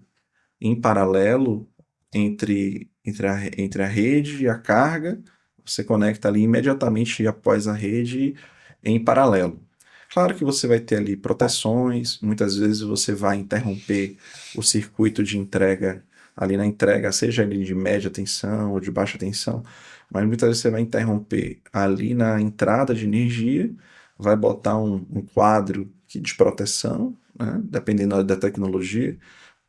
em paralelo entre a rede e a carga, você conecta ali imediatamente após a rede em paralelo. Claro que você vai ter ali proteções, muitas vezes você vai interromper o circuito de entrega ali na entrega, seja ele de média tensão ou de baixa tensão, mas muitas vezes você vai interromper ali na entrada de energia, vai botar um quadro de proteção, né, dependendo da tecnologia,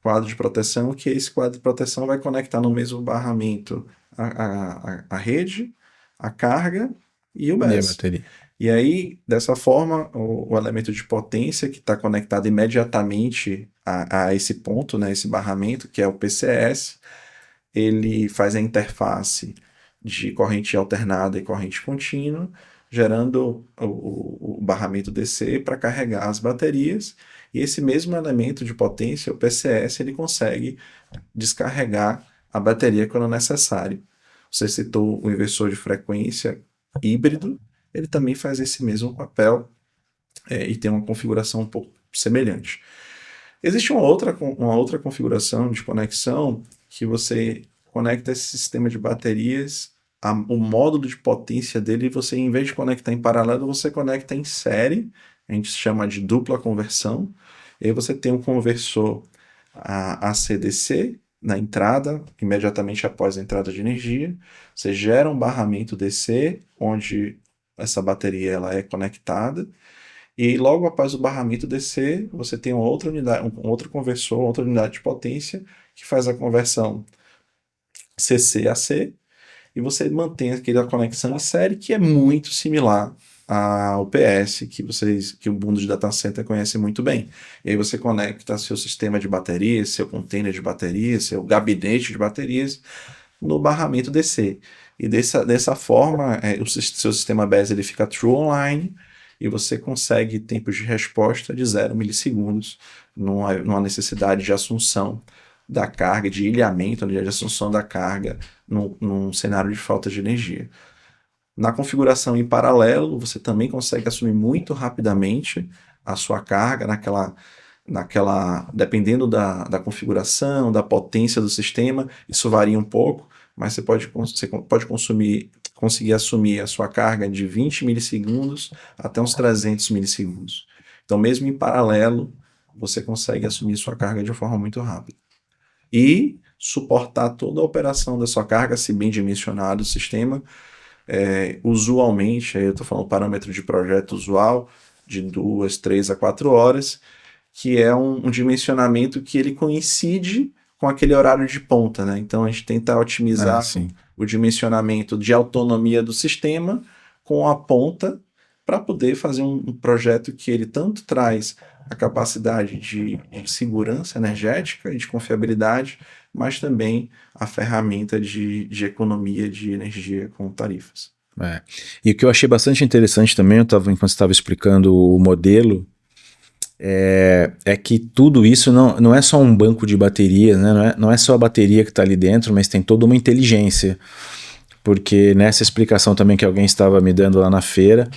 quadro de proteção, que esse quadro de proteção vai conectar no mesmo barramento a rede, a carga e o BES. E aí, dessa forma, o elemento de potência que está conectado imediatamente a esse ponto, né, esse barramento, que é o PCS, ele faz a interface de corrente alternada e corrente contínua, gerando o barramento DC para carregar as baterias. E esse mesmo elemento de potência, o PCS, ele consegue descarregar a bateria quando necessário. Você citou o inversor de frequência híbrido, ele também faz esse mesmo papel e tem uma configuração um pouco semelhante. Existe uma outra configuração de conexão que você conecta esse sistema de baterias, o módulo de potência dele, você, em vez de conectar em paralelo, você conecta em série. A gente chama de dupla conversão, e aí você tem um conversor AC/DC na entrada, imediatamente após a entrada de energia, você gera um barramento DC, onde essa bateria ela é conectada, e logo após o barramento DC, você tem uma outra unidade, um outro conversor, outra unidade de potência, que faz a conversão CC/AC, e você mantém aquela conexão em série, que é muito similar ao PS, que o mundo de data center conhece muito bem. E aí você conecta seu sistema de baterias, seu container de baterias, seu gabinete de baterias no barramento DC. E dessa forma, seu sistema BES ele fica true online e você consegue tempos de resposta de 0 milissegundos numa necessidade de assunção da carga, de ilhamento, de assunção da carga num cenário de falta de energia. Na configuração em paralelo, você também consegue assumir muito rapidamente a sua carga dependendo da configuração, da potência do sistema, isso varia um pouco, mas você pode conseguir assumir a sua carga de 20 milissegundos até uns 300 milissegundos. Então, mesmo em paralelo, você consegue assumir sua carga de forma muito rápida. E suportar toda a operação da sua carga, se bem dimensionado o sistema, usualmente, aí eu estou falando parâmetro de projeto usual, de 2, 3 a 4 horas, que é um dimensionamento que ele coincide com aquele horário de ponta, né? Então a gente tenta otimizar o dimensionamento de autonomia do sistema com a ponta para poder fazer um projeto que ele tanto traz a capacidade de segurança energética e de confiabilidade, mas também a ferramenta de economia de energia com tarifas. E o que eu achei bastante interessante também, enquanto você estava explicando o modelo, é que tudo isso não é só um banco de baterias, né? Não é só a bateria que está ali dentro, mas tem toda uma inteligência. Porque nessa explicação também que alguém estava me dando lá na feira,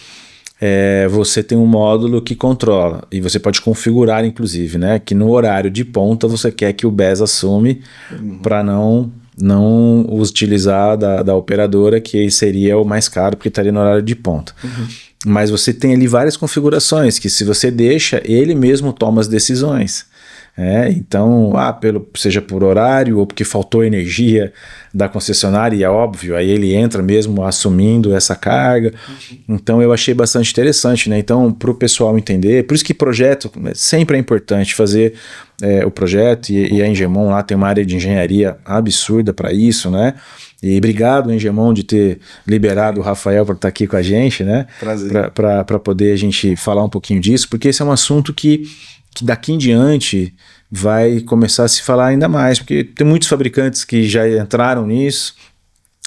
você tem um módulo que controla, e você pode configurar inclusive, né, que no horário de ponta você quer que o BES assume para não utilizar da operadora, que seria o mais caro porque estaria no horário de ponta. Mas você tem ali várias configurações que, se você deixa, ele mesmo toma as decisões. Então, seja por horário ou porque faltou energia da concessionária, e é óbvio, aí ele entra mesmo assumindo essa carga. Então eu achei bastante interessante, né? Então, para o pessoal entender, por isso que projeto sempre é importante fazer o projeto, e a Engemon lá tem uma área de engenharia absurda para isso, né? E obrigado, Engemon, de ter liberado o Rafael para estar aqui com a gente, né? Para poder a gente falar um pouquinho disso, porque esse é um assunto que daqui em diante vai começar a se falar ainda mais, porque tem muitos fabricantes que já entraram nisso,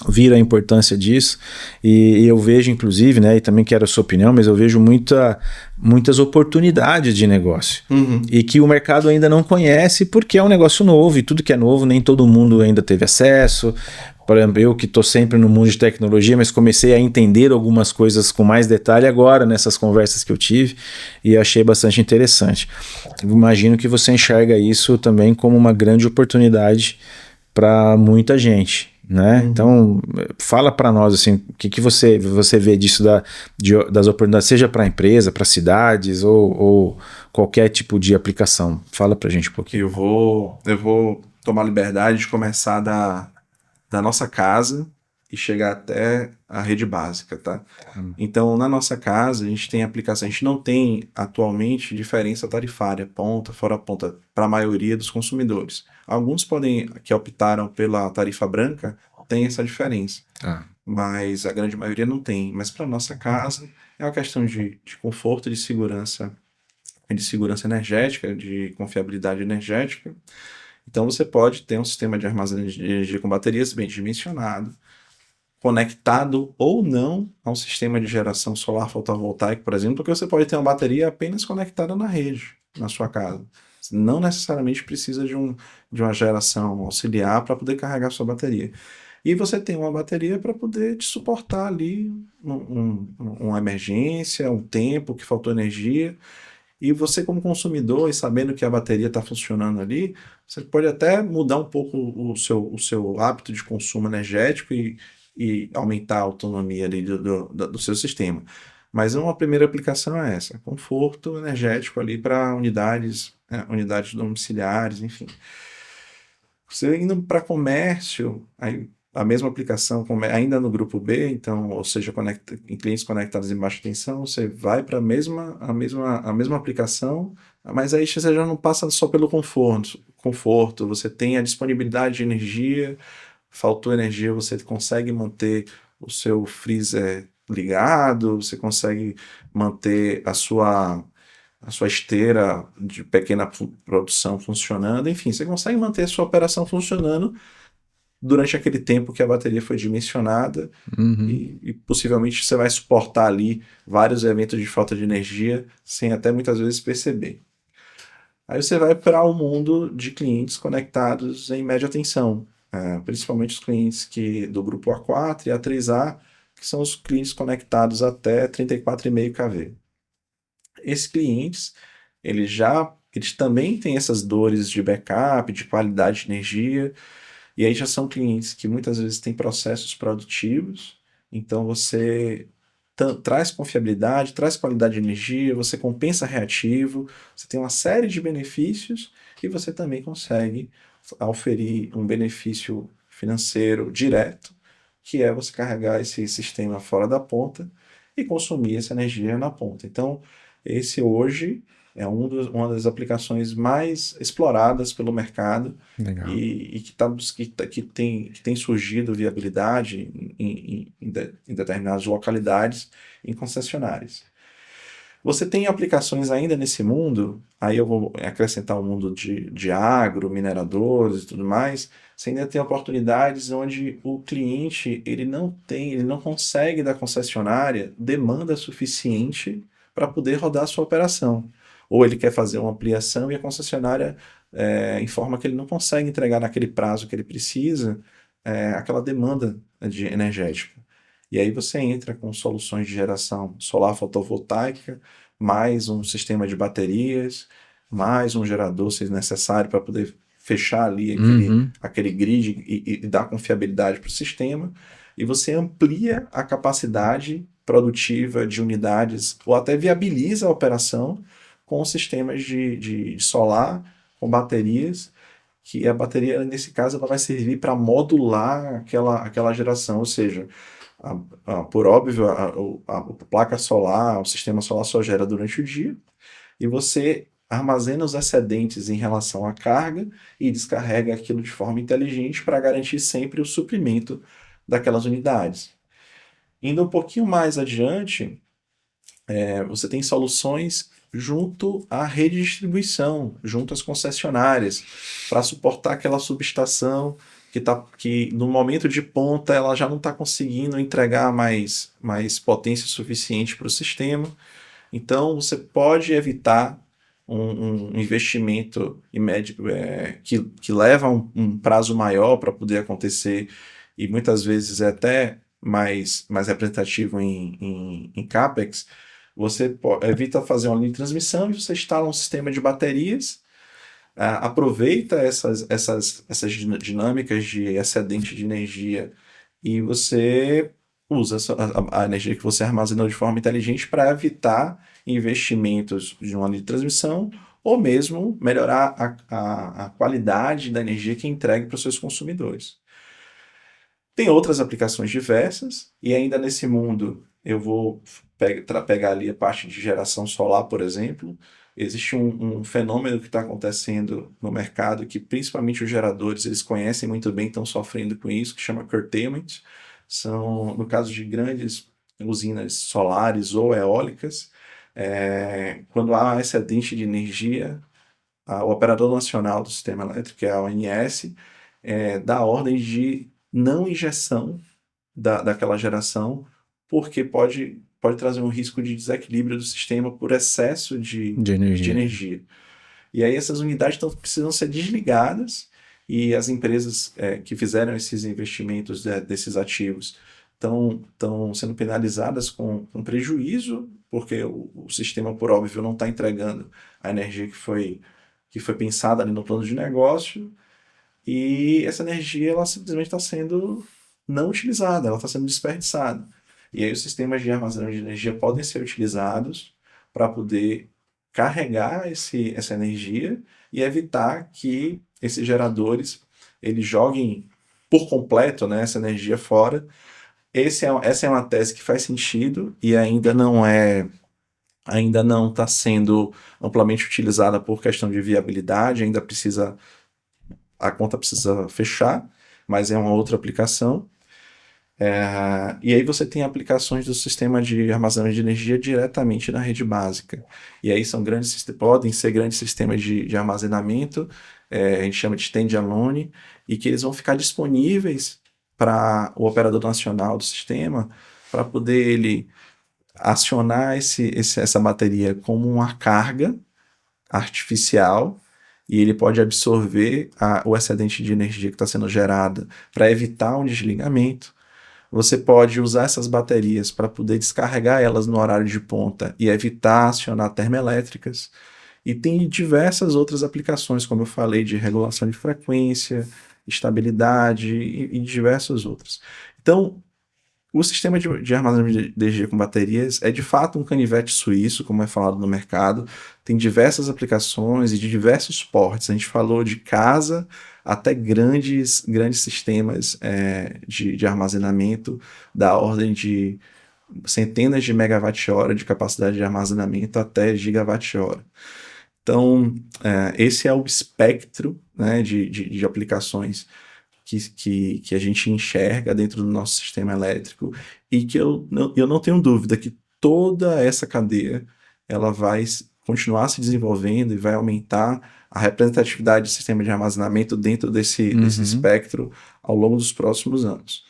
viram a importância disso, e eu vejo inclusive, né, e também quero a sua opinião, mas eu vejo muitas oportunidades de negócio, e que o mercado ainda não conhece, porque é um negócio novo, e tudo que é novo nem todo mundo ainda teve acesso. Por exemplo, eu que estou sempre no mundo de tecnologia, mas comecei a entender algumas coisas com mais detalhe agora nessas conversas que eu tive, e achei bastante interessante. Eu imagino que você enxerga isso também como uma grande oportunidade para muita gente, né? Então, fala para nós assim, o que você vê disso das oportunidades, seja para empresa, para cidades ou qualquer tipo de aplicação. Fala para a gente um pouquinho. Eu vou tomar liberdade de começar da nossa casa e chegar até a rede básica, tá? Então, na nossa casa, a gente tem aplicação, a gente não tem atualmente diferença tarifária, ponta, fora ponta, para a maioria dos consumidores. Alguns que optaram pela tarifa branca, tem essa diferença, mas a grande maioria não tem. Mas para nossa casa, é uma questão de conforto, de segurança energética, de confiabilidade energética. Então você pode ter um sistema de armazenamento de energia com baterias bem dimensionado, conectado ou não a um sistema de geração solar fotovoltaico, por exemplo, porque você pode ter uma bateria apenas conectada na rede, na sua casa. Você não necessariamente precisa de uma geração auxiliar para poder carregar sua bateria. E você tem uma bateria para poder te suportar ali uma emergência, um tempo que faltou energia. E você, como consumidor, e sabendo que a bateria está funcionando ali, você pode até mudar um pouco o seu hábito de consumo energético e aumentar a autonomia ali do seu sistema. Mas uma primeira aplicação é essa, conforto energético ali para unidades domiciliares, enfim. Você indo para comércio, aí a mesma aplicação, ainda no grupo B, então, ou seja, em clientes conectados em baixa tensão, você vai para a mesma aplicação, mas aí você já não passa só pelo conforto, você tem a disponibilidade de energia, faltou energia, você consegue manter o seu freezer ligado, você consegue manter a sua esteira de pequena produção funcionando, enfim, você consegue manter a sua operação funcionando durante aquele tempo que a bateria foi dimensionada, e possivelmente você vai suportar ali vários eventos de falta de energia sem até muitas vezes perceber. Aí você vai para o mundo de clientes conectados em média tensão, principalmente os clientes do grupo A4 e A3A, que são os clientes conectados até 34,5 kV. Esses clientes, eles também têm essas dores de backup, de qualidade de energia. E aí já são clientes que muitas vezes têm processos produtivos, então você traz confiabilidade, traz qualidade de energia, você compensa reativo, você tem uma série de benefícios e você também consegue oferir um benefício financeiro direto, que é você carregar esse sistema fora da ponta e consumir essa energia na ponta. Então, esse hoje é uma das aplicações mais exploradas pelo mercado Legal. e que tem surgido viabilidade em determinadas localidades, em concessionárias. Você tem aplicações ainda nesse mundo, aí eu vou acrescentar o mundo de agro, mineradores e tudo mais, você ainda tem oportunidades onde o cliente ele não consegue da concessionária demanda suficiente para poder rodar a sua operação. Ou ele quer fazer uma ampliação e a concessionária informa que ele não consegue entregar naquele prazo que ele precisa aquela demanda energética. E aí você entra com soluções de geração solar fotovoltaica, mais um sistema de baterias, mais um gerador, se necessário, para poder fechar ali aquele grid e dar confiabilidade para o sistema. E você amplia a capacidade produtiva de unidades, ou até viabiliza a operação com sistemas de solar, com baterias, que a bateria, nesse caso, ela vai servir para modular aquela geração, ou seja, por óbvio, a placa solar, o sistema solar só gera durante o dia, e você armazena os excedentes em relação à carga e descarrega aquilo de forma inteligente para garantir sempre o suprimento daquelas unidades. Indo um pouquinho mais adiante, você tem soluções junto à rede de distribuição, junto às concessionárias, para suportar aquela subestação que no momento de ponta ela já não está conseguindo entregar mais potência suficiente para o sistema. Então você pode evitar um investimento que leva um prazo maior para poder acontecer e muitas vezes é até mais representativo em CAPEX. Você evita fazer uma linha de transmissão e você instala um sistema de baterias, aproveita essas dinâmicas de excedente de energia e você usa a energia que você armazenou de forma inteligente para evitar investimentos de uma linha de transmissão ou mesmo melhorar a qualidade da energia que é entregue para os seus consumidores. Tem outras aplicações diversas e ainda nesse mundo eu vou pegar ali a parte de geração solar, por exemplo. Existe um fenômeno que está acontecendo no mercado que principalmente os geradores eles conhecem muito bem, estão sofrendo com isso, que chama curtailment. São, no caso de grandes usinas solares ou eólicas, quando há excedente de energia, o Operador Nacional do Sistema Elétrico, que é a ONS, dá ordem de não injeção daquela geração, porque pode trazer um risco de desequilíbrio do sistema por excesso de energia. E aí essas unidades precisam ser desligadas e as empresas que fizeram esses investimentos desses ativos estão sendo penalizadas com prejuízo, porque o sistema, por óbvio, não está entregando a energia que foi pensada ali no plano de negócio, e essa energia ela simplesmente está sendo não utilizada, ela está sendo desperdiçada. E aí os sistemas de armazenamento de energia podem ser utilizados para poder carregar essa energia e evitar que esses geradores eles joguem por completo, né, essa energia fora. Essa é uma tese que faz sentido e ainda não está sendo amplamente utilizada por questão de viabilidade, a conta precisa fechar, mas é uma outra aplicação. E aí você tem aplicações do sistema de armazenamento de energia diretamente na rede básica. E aí podem ser grandes sistemas de armazenamento, a gente chama de stand-alone, e que eles vão ficar disponíveis para o operador nacional do sistema, para poder ele acionar essa bateria como uma carga artificial, e ele pode absorver o excedente de energia que está sendo gerada para evitar um desligamento. Você pode usar essas baterias para poder descarregar elas no horário de ponta e evitar acionar termoelétricas. E tem diversas outras aplicações, como eu falei, de regulação de frequência, estabilidade e diversas outras. Então, O sistema de armazenamento de energia com baterias é de fato um canivete suíço, como é falado no mercado. Tem diversas aplicações e de diversos portes. A gente falou de casa até grandes sistemas de armazenamento da ordem de centenas de megawatt-hora de capacidade de armazenamento até gigawatt-hora. Então, esse é o espectro, né, de aplicações que a gente enxerga dentro do nosso sistema elétrico e que eu não tenho dúvida que toda essa cadeia ela vai continuar se desenvolvendo e vai aumentar a representatividade do sistema de armazenamento dentro desse espectro ao longo dos próximos anos.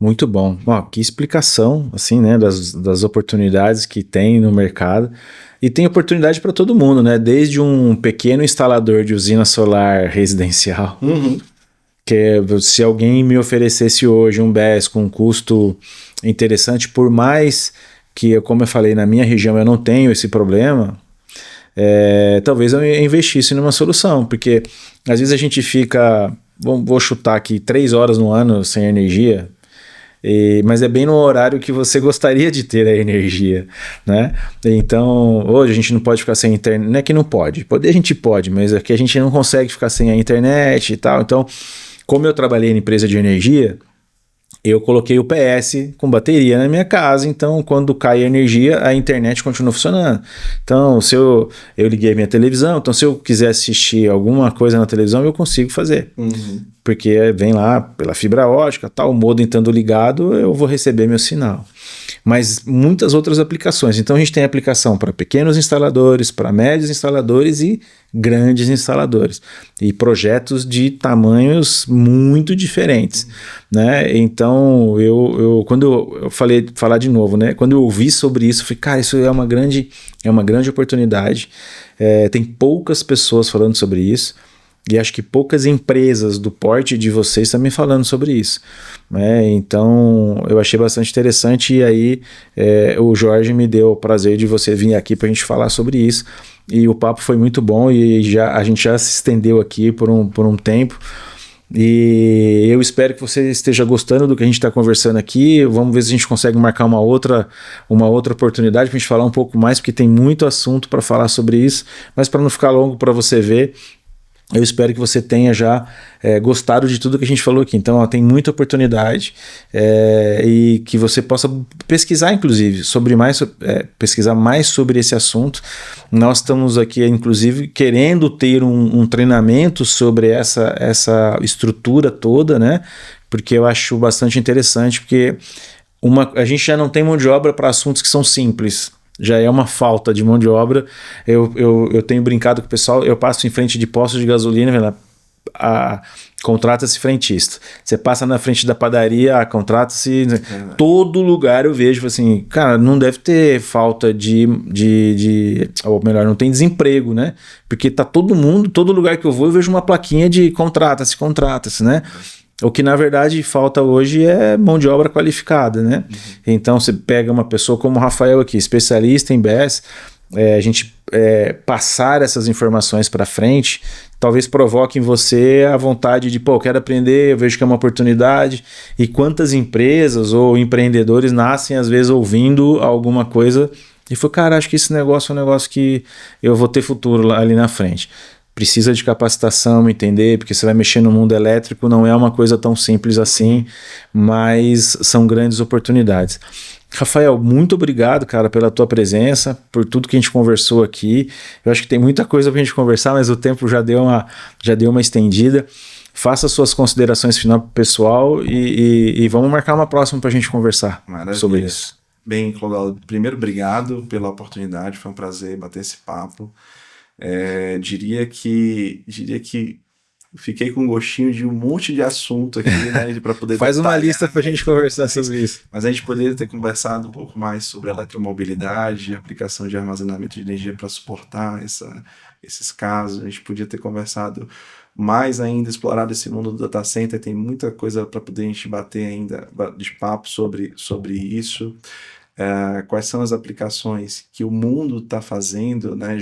Muito bom. Bom, que explicação, assim, né, das oportunidades que tem no mercado. E tem oportunidade para todo mundo, né? Desde um pequeno instalador de usina solar residencial, que se alguém me oferecesse hoje um BESS com um custo interessante, por mais que, como eu falei, na minha região eu não tenho esse problema, talvez eu investisse numa solução, porque às vezes a gente fica, vou chutar aqui, 3 horas no ano sem energia, mas é bem no horário que você gostaria de ter a energia, né? Então, hoje a gente não pode ficar sem internet, não é que não pode, poder a gente pode, mas é que a gente não consegue ficar sem a internet e tal. Então, como eu trabalhei em empresa de energia, eu coloquei o PS com bateria na minha casa, então quando cai a energia, a internet continua funcionando. Então, se eu liguei a minha televisão, então se eu quiser assistir alguma coisa na televisão, eu consigo fazer. Porque vem lá pela fibra ótica, tal, o modem estando ligado, eu vou receber meu sinal. Mas muitas outras aplicações. Então a gente tem aplicação para pequenos instaladores, para médios instaladores e grandes instaladores. E projetos de tamanhos muito diferentes, né? Então, quando eu falar de novo, né? Quando eu ouvi sobre isso, eu falei, cara, isso é uma grande oportunidade. Tem poucas pessoas falando sobre isso. E acho que poucas empresas do porte de vocês também falando sobre isso, né? Então eu achei bastante interessante e aí o Jorge me deu o prazer de você vir aqui para a gente falar sobre isso e o papo foi muito bom e a gente já se estendeu aqui por um tempo e eu espero que você esteja gostando do que a gente está conversando aqui. Vamos ver se a gente consegue marcar uma outra oportunidade para a gente falar um pouco mais, porque tem muito assunto para falar sobre isso, mas para não ficar longo para você ver, eu espero que você tenha já gostado de tudo que a gente falou aqui. Então, tem muita oportunidade e que você possa pesquisar, inclusive, pesquisar mais sobre esse assunto. Nós estamos aqui, inclusive, querendo ter um treinamento sobre essa estrutura toda, né? Porque eu acho bastante interessante, porque a gente já não tem mão de obra para assuntos que são simples. Já é uma falta de mão de obra. Eu tenho brincado com o pessoal, eu passo em frente de postos de gasolina, contrata-se frentista. Você passa na frente da padaria, contrata-se. Todo lugar eu vejo assim, cara, não deve ter falta ou melhor, não tem desemprego, né? Porque tá todo lugar que eu vou, eu vejo uma plaquinha de contrata-se, né? O que na verdade falta hoje é mão de obra qualificada, né? Então você pega uma pessoa como o Rafael aqui, especialista em BESS, a gente passar essas informações para frente, talvez provoque em você a vontade de, eu quero aprender, eu vejo que é uma oportunidade. E quantas empresas ou empreendedores nascem às vezes ouvindo alguma coisa e falam, cara, acho que esse negócio é um negócio que eu vou ter futuro ali na frente. Precisa de capacitação, entender, porque você vai mexer no mundo elétrico, não é uma coisa tão simples assim, mas são grandes oportunidades. Rafael, muito obrigado, cara, pela tua presença, por tudo que a gente conversou aqui. Eu acho que tem muita coisa pra gente conversar, mas o tempo já deu uma estendida. Faça suas considerações final pro pessoal e vamos marcar uma próxima pra gente conversar sobre isso. Bem, Clodoaldo, primeiro, obrigado pela oportunidade, foi um prazer bater esse papo. Diria que fiquei com gostinho de um monte de assunto aqui, né, para poder faz uma lista para a gente conversar sobre isso. Mas a gente poderia ter conversado um pouco mais sobre eletromobilidade, aplicação de armazenamento de energia para suportar esses casos. A gente podia ter conversado mais ainda, explorado esse mundo do data center. Tem muita coisa para poder a gente bater ainda de papo sobre isso. Quais são as aplicações que o mundo está fazendo, né,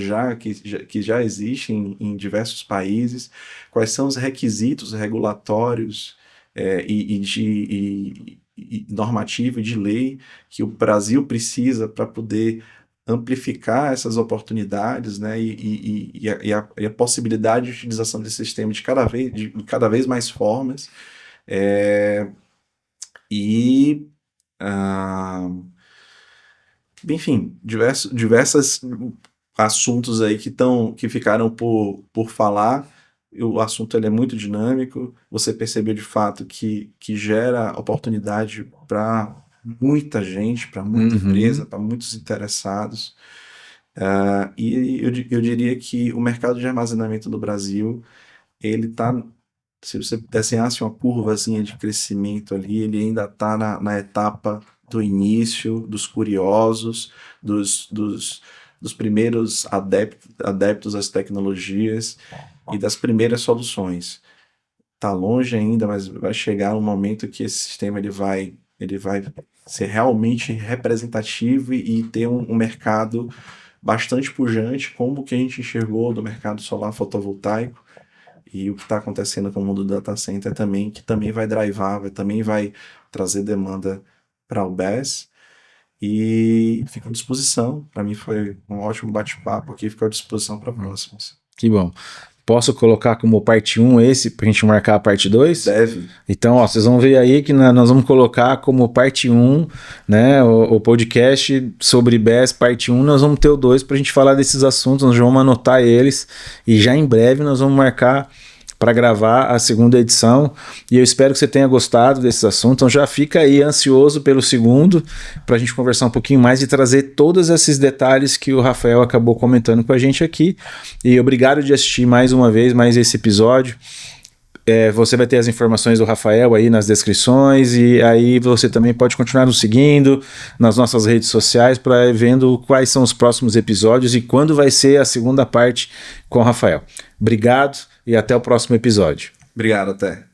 que já existem em diversos países, quais são os requisitos regulatórios e normativo e de lei que o Brasil precisa para poder amplificar essas oportunidades, né, e a possibilidade de utilização desse sistema de cada vez mais formas. Enfim, diversos assuntos aí que ficaram por falar. O assunto ele é muito dinâmico, você percebeu de fato que gera oportunidade para muita gente, para muita empresa, para muitos interessados. E eu diria que o mercado de armazenamento do Brasil, ele está, se você desenhasse uma curvazinha de crescimento ali, ele ainda está na etapa do início, dos curiosos, dos primeiros adeptos às tecnologias e das primeiras soluções. Está longe ainda, mas vai chegar um momento que esse sistema ele vai ser realmente representativo e ter um mercado bastante pujante, como o que a gente enxergou do mercado solar fotovoltaico. E o que está acontecendo com o mundo do data center também, que também vai drivar, também vai trazer demanda para o BESS. E fico à disposição. Para mim foi um ótimo bate-papo aqui, fico à disposição para próximos. Que bom. Posso colocar como parte 1 esse, pra gente marcar a parte 2? Deve. Então, ó, vocês vão ver aí que nós vamos colocar como parte 1, né, o podcast sobre BESS, parte 1, nós vamos ter o 2 pra gente falar desses assuntos, nós vamos anotar eles e já em breve nós vamos marcar para gravar a segunda edição, e eu espero que você tenha gostado desses assuntos. Então já fica aí ansioso pelo segundo, para a gente conversar um pouquinho mais e trazer todos esses detalhes que o Rafael acabou comentando com a gente aqui. E obrigado de assistir mais uma vez, mais esse episódio. Você vai ter as informações do Rafael aí nas descrições, e aí você também pode continuar nos seguindo nas nossas redes sociais para ir vendo quais são os próximos episódios e quando vai ser a segunda parte com o Rafael. Obrigado e até o próximo episódio. Obrigado, até.